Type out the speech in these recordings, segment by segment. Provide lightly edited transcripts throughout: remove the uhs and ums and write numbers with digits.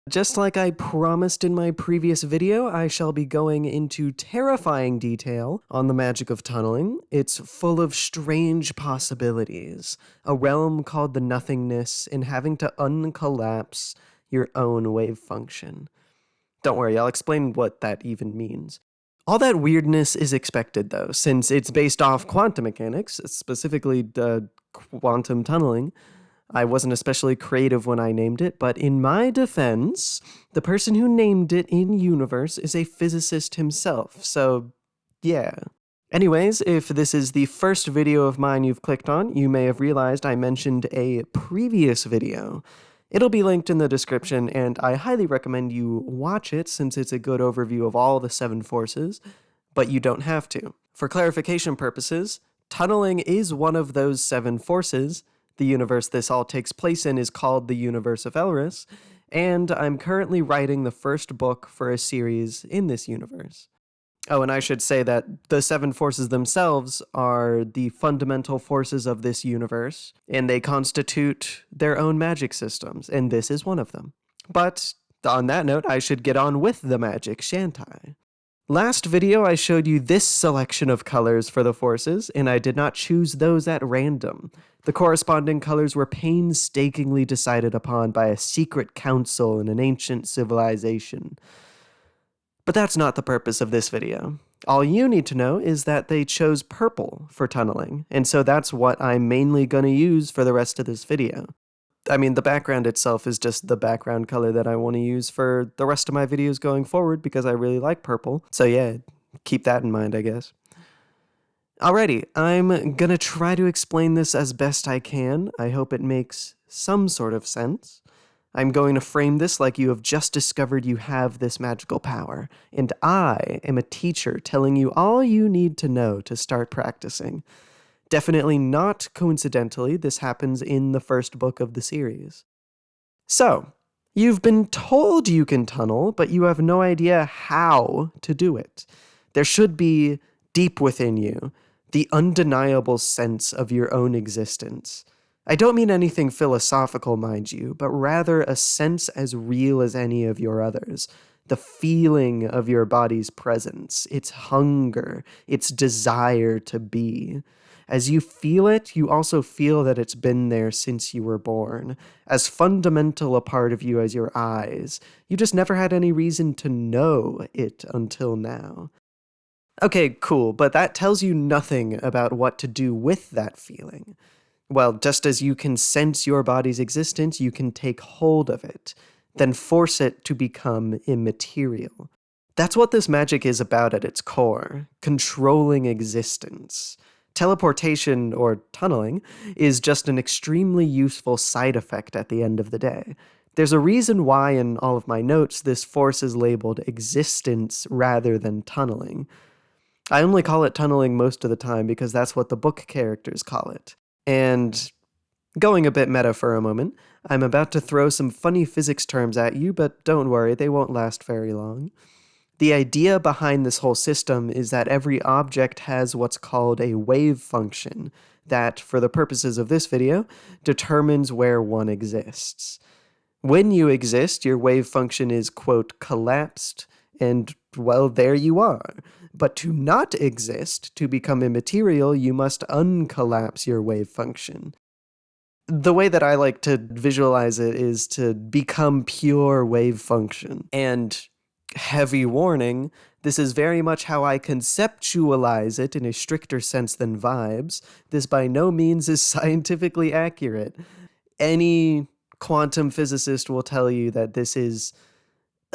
Just like I promised in my previous video, I shall be going into terrifying detail on the magic of tunneling. It's full of strange possibilities, a realm called the nothingness, and having to uncollapse your own wave function. Don't worry, I'll explain what that even means. All that weirdness is expected, though, since it's based off quantum mechanics, specifically quantum tunneling. I wasn't especially creative when I named it, but in my defense, the person who named it in universe is a physicist himself, so yeah. Anyways, if this is the first video of mine you've clicked on, you may have realized I mentioned a previous video. It'll be linked in the description, and I highly recommend you watch it since it's a good overview of all the 7 forces, but you don't have to. For clarification purposes, tunneling is one of those 7 forces. The universe this all takes place in is called the Universe of Elris, and I'm currently writing the first book for a series in this universe. Oh, and I should say that the 7 forces themselves are the fundamental forces of this universe, and they constitute their own magic systems, and this is one of them. But on that note, I should get on with the magic, shan't I? Last video, I showed you this selection of colors for the forces, and I did not choose those at random. The corresponding colors were painstakingly decided upon by a secret council in an ancient civilization. But that's not the purpose of this video. All you need to know is that they chose purple for tunneling, and so that's what I'm mainly going to use for the rest of this video. I mean, the background itself is just the background color that I want to use for the rest of my videos going forward because I really like purple. So yeah, keep that in mind, I guess. Alrighty, I'm gonna try to explain this as best I can. I hope it makes some sort of sense. I'm going to frame this like you have just discovered you have this magical power, and I am a teacher telling you all you need to know to start practicing. Definitely not coincidentally, this happens in the first book of the series. So, you've been told you can tunnel, but you have no idea how to do it. There should be, deep within you, the undeniable sense of your own existence. I don't mean anything philosophical, mind you, but rather a sense as real as any of your others. The feeling of your body's presence, its hunger, its desire to be. As you feel it, you also feel that it's been there since you were born, as fundamental a part of you as your eyes. You just never had any reason to know it until now. Okay, cool, but that tells you nothing about what to do with that feeling. Well, just as you can sense your body's existence, you can take hold of it, then force it to become immaterial. That's what this magic is about at its core, controlling existence. Teleportation, or tunneling, is just an extremely useful side effect at the end of the day. There's a reason why in all of my notes this force is labeled existence rather than tunneling. I only call it tunneling most of the time because that's what the book characters call it. And going a bit meta for a moment, I'm about to throw some funny physics terms at you, but don't worry, they won't last very long. The idea behind this whole system is that every object has what's called a wave function that, for the purposes of this video, determines where one exists. When you exist, your wave function is, quote, collapsed, and, well, there you are. But to not exist, to become immaterial, you must uncollapse your wave function. The way that I like to visualize it is to become pure wave function. And heavy warning, this is very much how I conceptualize it in a stricter sense than vibes. This by no means is scientifically accurate. Any quantum physicist will tell you that this is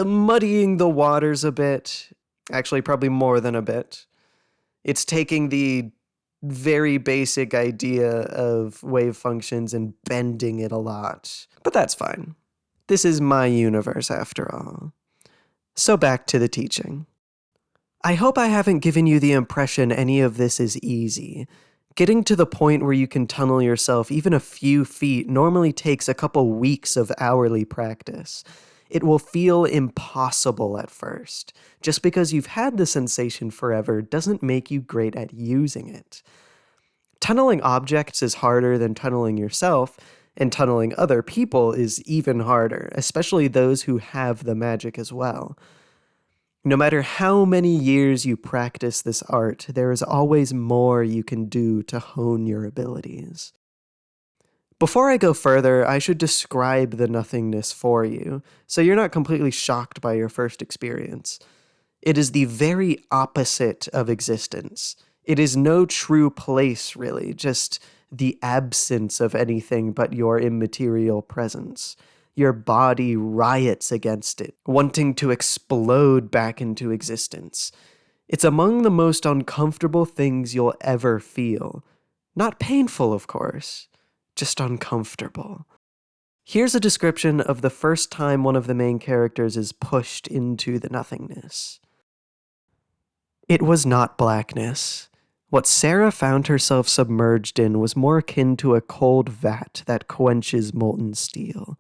muddying the waters a bit. Actually, probably more than a bit. It's taking the very basic idea of wave functions and bending it a lot. But that's fine. This is my universe after all. So back to the teaching. I hope I haven't given you the impression any of this is easy. Getting to the point where you can tunnel yourself even a few feet normally takes a couple weeks of hourly practice. It will feel impossible at first. Just because you've had the sensation forever doesn't make you great at using it. Tunneling objects is harder than tunneling yourself, and tunneling other people is even harder, especially those who have the magic as well. No matter how many years you practice this art, there is always more you can do to hone your abilities. Before I go further, I should describe the nothingness for you, so you're not completely shocked by your first experience. It is the very opposite of existence. It is no true place, really, just the absence of anything but your immaterial presence. Your body riots against it, wanting to explode back into existence. It's among the most uncomfortable things you'll ever feel. Not painful, of course, just uncomfortable. Here's a description of the first time one of the main characters is pushed into the nothingness. It was not blackness. What Sarah found herself submerged in was more akin to a cold vat that quenches molten steel.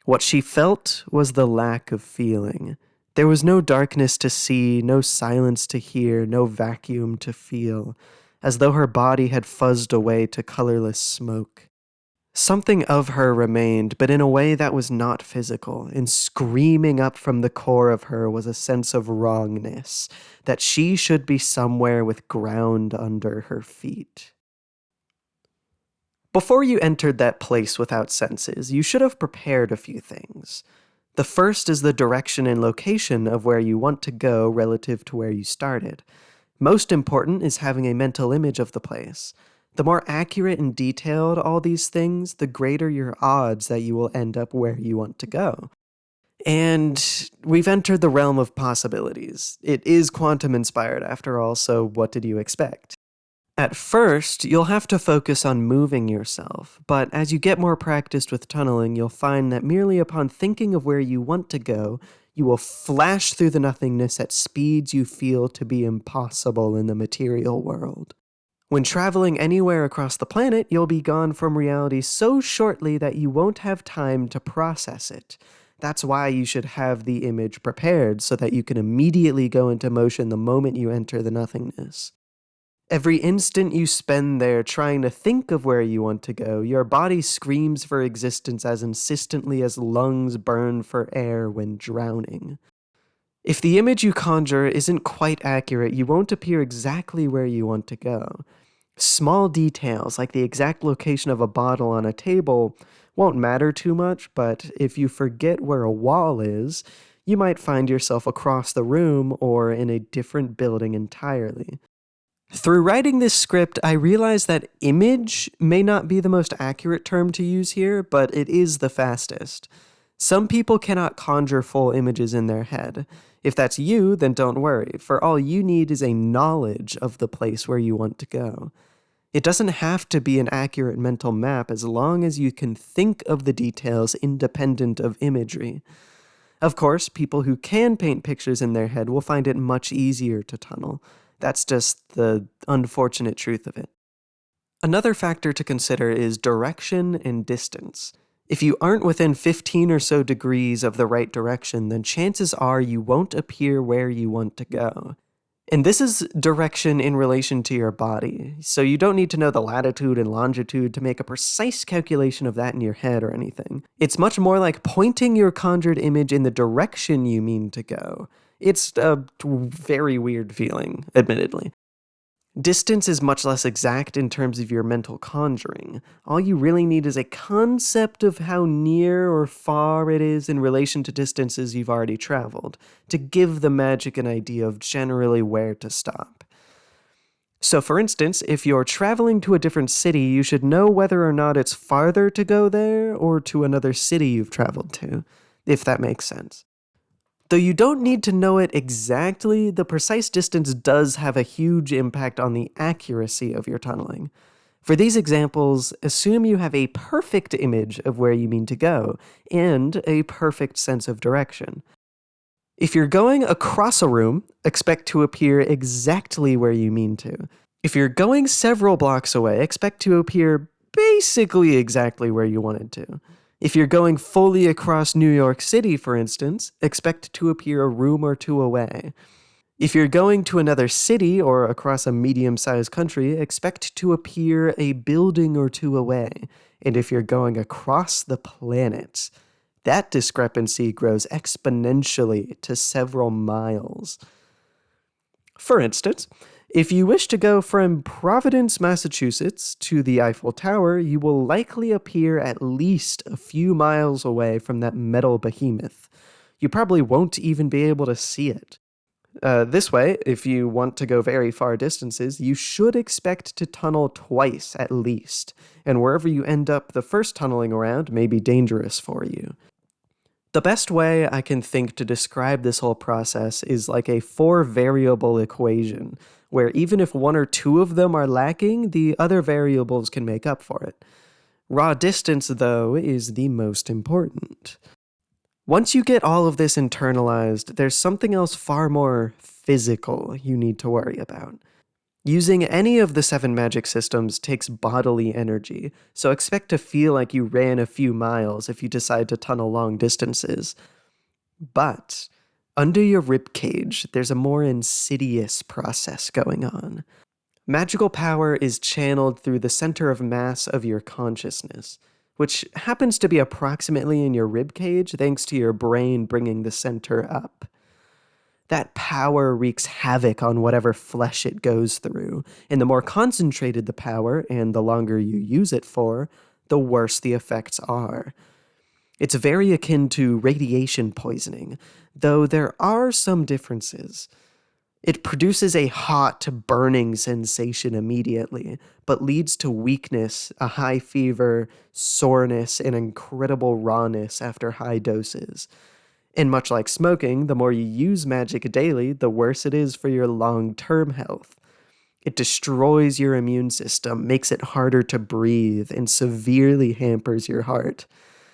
What she felt was the lack of feeling. There was no darkness to see, no silence to hear, no vacuum to feel, as though her body had fuzzed away to colorless smoke. Something of her remained, but in a way that was not physical, and screaming up from the core of her was a sense of wrongness, that she should be somewhere with ground under her feet. Before you entered that place without senses, you should have prepared a few things. The first is the direction and location of where you want to go relative to where you started. Most important is having a mental image of the place. The more accurate and detailed all these things, the greater your odds that you will end up where you want to go. And we've entered the realm of possibilities. It is quantum-inspired after all, so what did you expect? At first, you'll have to focus on moving yourself, but as you get more practiced with tunneling, you'll find that merely upon thinking of where you want to go, you will flash through the nothingness at speeds you feel to be impossible in the material world. When traveling anywhere across the planet, you'll be gone from reality so shortly that you won't have time to process it. That's why you should have the image prepared, so that you can immediately go into motion the moment you enter the nothingness. Every instant you spend there trying to think of where you want to go, your body screams for existence as insistently as lungs burn for air when drowning. If the image you conjure isn't quite accurate, you won't appear exactly where you want to go. Small details, like the exact location of a bottle on a table, won't matter too much, but if you forget where a wall is, you might find yourself across the room or in a different building entirely. Through writing this script, I realized that image may not be the most accurate term to use here, but it is the fastest. Some people cannot conjure full images in their head. If that's you, then don't worry, for all you need is a knowledge of the place where you want to go. It doesn't have to be an accurate mental map as long as you can think of the details independent of imagery. Of course, people who can paint pictures in their head will find it much easier to tunnel. That's just the unfortunate truth of it. Another factor to consider is direction and distance. If you aren't within 15 or so degrees of the right direction, then chances are you won't appear where you want to go. And this is direction in relation to your body, so you don't need to know the latitude and longitude to make a precise calculation of that in your head or anything. It's much more like pointing your conjured image in the direction you mean to go. It's a very weird feeling, admittedly. Distance is much less exact in terms of your mental conjuring. All you really need is a concept of how near or far it is in relation to distances you've already traveled, to give the magic an idea of generally where to stop. So for instance, if you're traveling to a different city, you should know whether or not it's farther to go there or to another city you've traveled to, if that makes sense. Though you don't need to know it exactly, the precise distance does have a huge impact on the accuracy of your tunneling. For these examples, assume you have a perfect image of where you mean to go, and a perfect sense of direction. If you're going across a room, expect to appear exactly where you mean to. If you're going several blocks away, expect to appear basically exactly where you wanted to. If you're going fully across New York City, for instance, expect to appear a room or two away. If you're going to another city or across a medium-sized country, expect to appear a building or two away. and if you're going across the planet, that discrepancy grows exponentially to several miles. For instance, if you wish to go from Providence, Massachusetts to the Eiffel Tower, you will likely appear at least a few miles away from that metal behemoth. You probably won't even be able to see it. This way, if you want to go very far distances, you should expect to tunnel twice at least, and wherever you end up the first tunneling around may be dangerous for you. The best way I can think to describe this whole process is like a 4-variable equation, where even if one or two of them are lacking, the other variables can make up for it. Raw distance, though, is the most important. Once you get all of this internalized, there's something else far more physical you need to worry about. Using any of the 7 magic systems takes bodily energy, so expect to feel like you ran a few miles if you decide to tunnel long distances. But under your ribcage, there's a more insidious process going on. Magical power is channeled through the center of mass of your consciousness, which happens to be approximately in your ribcage thanks to your brain bringing the center up. That power wreaks havoc on whatever flesh it goes through, and the more concentrated the power, and the longer you use it for, the worse the effects are. It's very akin to radiation poisoning, though there are some differences. It produces a hot, burning sensation immediately, but leads to weakness, a high fever, soreness, and incredible rawness after high doses. And much like smoking, the more you use magic daily, the worse it is for your long-term health. It destroys your immune system, makes it harder to breathe, and severely hampers your heart.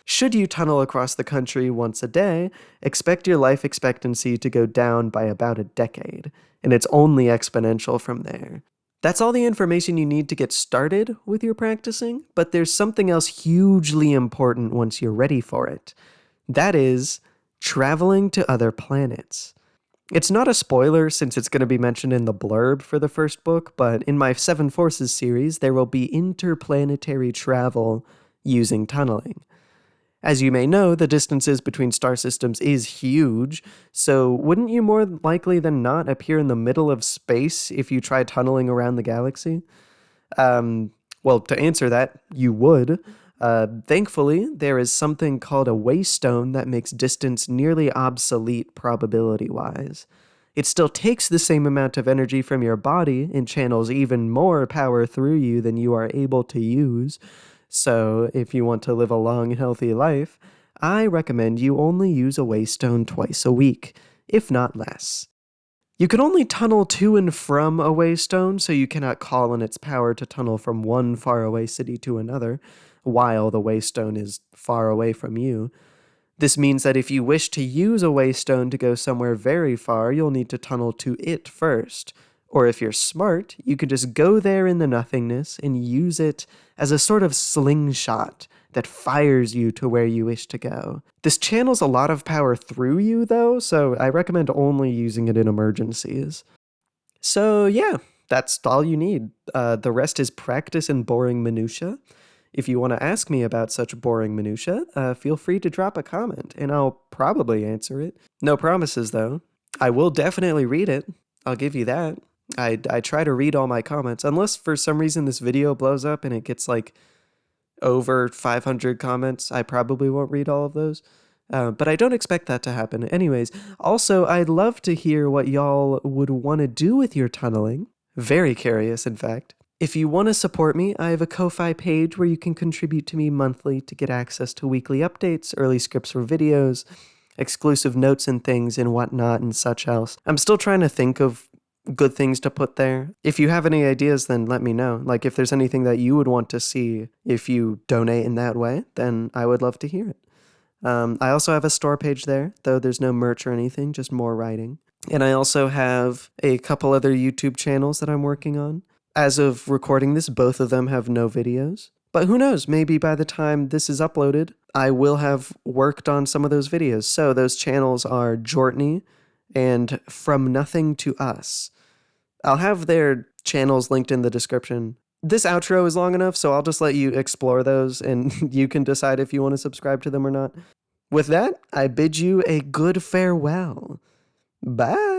Should you tunnel across the country once a day, expect your life expectancy to go down by about a decade, and it's only exponential from there. That's all the information you need to get started with your practicing, but there's something else hugely important once you're ready for it. That is traveling to other planets. It's not a spoiler since it's going to be mentioned in the blurb for the first book, but in my 7 Forces series, there will be interplanetary travel using tunneling. As you may know, the distances between star systems is huge, so wouldn't you more likely than not appear in the middle of space if you try tunneling around the galaxy? Well, to answer that, you would. Thankfully, there is something called a Waystone that makes distance nearly obsolete probability-wise. It still takes the same amount of energy from your body and channels even more power through you than you are able to use. So, if you want to live a long, healthy life, I recommend you only use a Waystone twice a week, if not less. You can only tunnel to and from a Waystone, so you cannot call on its power to tunnel from one faraway city to another, while the Waystone is far away from you. This means that if you wish to use a Waystone to go somewhere very far, you'll need to tunnel to it first. Or if you're smart, you could just go there in the nothingness and use it as a sort of slingshot that fires you to where you wish to go. This channels a lot of power through you, though, so I recommend only using it in emergencies. So yeah, that's all you need. The rest is practice and boring minutia. If you want to ask me about such boring minutia, feel free to drop a comment, and I'll probably answer it. No promises, though. I will definitely read it. I'll give you that. I try to read all my comments, unless for some reason this video blows up and it gets like over 500 comments. I probably won't read all of those, but I don't expect that to happen. Anyways, also, I'd love to hear what y'all would want to do with your tunneling. Very curious, in fact. If you want to support me, I have a Ko-Fi page where you can contribute to me monthly to get access to weekly updates, early scripts for videos, exclusive notes and things and whatnot and such else. I'm still trying to think of good things to put there. If you have any ideas, then let me know. Like if there's anything that you would want to see if you donate in that way, then I would love to hear it. I also have a store page there, though there's no merch or anything, just more writing. And I also have a couple other YouTube channels that I'm working on. As of recording this, both of them have no videos. But who knows, maybe by the time this is uploaded, I will have worked on some of those videos. So those channels are Jortney and From Nothing to Us. I'll have their channels linked in the description. This outro is long enough, so I'll just let you explore those and you can decide if you want to subscribe to them or not. With that, I bid you a good farewell. Bye.